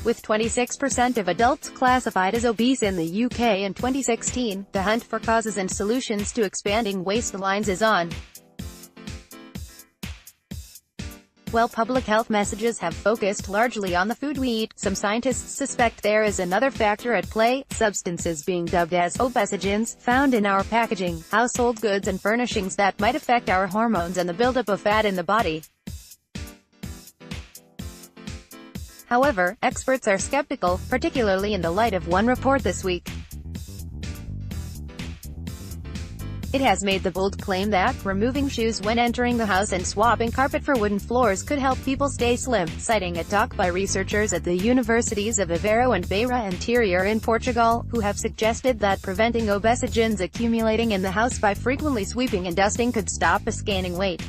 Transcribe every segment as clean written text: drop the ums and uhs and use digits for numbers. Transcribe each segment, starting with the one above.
With 26% of adults classified as obese in the UK in 2016, the hunt for causes and solutions to expanding waistlines is on. While public health messages have focused largely on the food we eat, some scientists suspect there is another factor at play: substances being dubbed as obesogens, found in our packaging, household goods and furnishings that might affect our hormones and the buildup of fat in the body. However, experts are skeptical, particularly in the light of one report this week. It has made the bold claim that removing shoes when entering the house and swapping carpet for wooden floors could help people stay slim, citing a talk by researchers at the universities of Aveiro and Beira Interior in Portugal, who have suggested that preventing obesogens accumulating in the house by frequently sweeping and dusting could stop us gaining weight.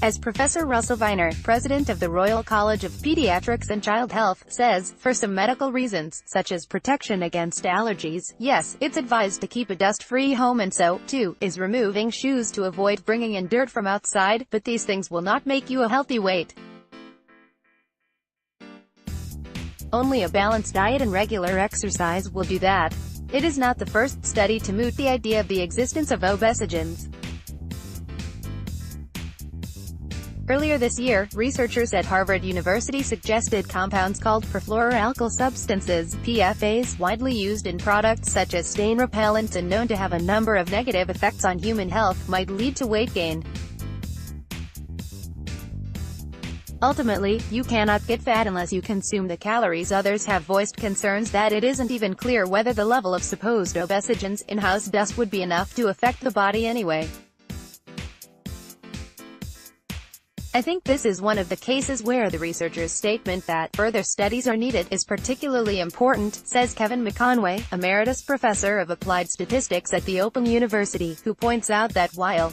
As Professor Russell Viner, president of the Royal College of Pediatrics and Child Health, says, for some medical reasons, such as protection against allergies, yes, it's advised to keep a dust-free home, and so, too, is removing shoes to avoid bringing in dirt from outside, but these things will not make you a healthy weight. Only a balanced diet and regular exercise will do that. It is not the first study to moot the idea of the existence of obesogens. Earlier this year, researchers at Harvard University suggested compounds called perfluoroalkyl substances, PFAs, widely used in products such as stain repellents and known to have a number of negative effects on human health, might lead to weight gain. Ultimately, you cannot get fat unless you consume the calories. Others have voiced concerns that it isn't even clear whether the level of supposed obesogens in house dust would be enough to affect the body anyway. I think this is one of the cases where the researchers' statement that further studies are needed is particularly important, says Kevin McConway, emeritus professor of applied statistics at the Open University, who points out that while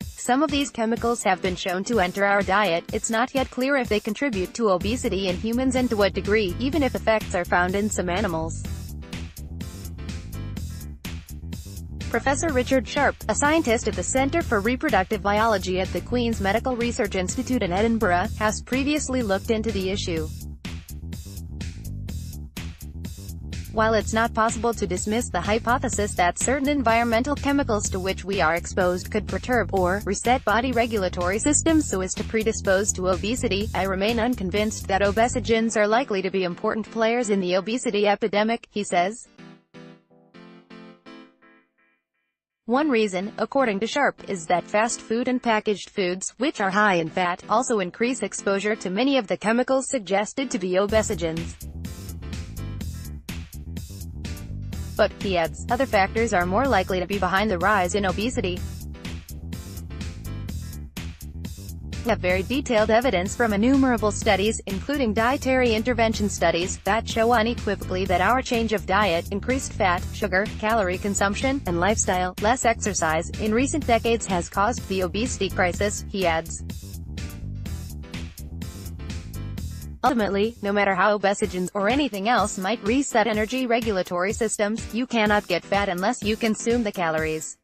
some of these chemicals have been shown to enter our diet, it's not yet clear if they contribute to obesity in humans and to what degree, even if effects are found in some animals. Professor Richard Sharp, a scientist at the Centre for Reproductive Biology at the Queen's Medical Research Institute in Edinburgh, has previously looked into the issue. While it's not possible to dismiss the hypothesis that certain environmental chemicals to which we are exposed could perturb or reset body regulatory systems so as to predispose to obesity, I remain unconvinced that obesogens are likely to be important players in the obesity epidemic, he says. One reason, according to Sharp, is that fast food and packaged foods, which are high in fat, also increase exposure to many of the chemicals suggested to be obesogens. But, he adds, other factors are more likely to be behind the rise in obesity. We have very detailed evidence from innumerable studies, including dietary intervention studies, that show unequivocally that our change of diet, increased fat, sugar, calorie consumption, and lifestyle, less exercise, in recent decades has caused the obesity crisis, he adds. Ultimately, no matter how obesogens or anything else might reset energy regulatory systems, you cannot get fat unless you consume the calories.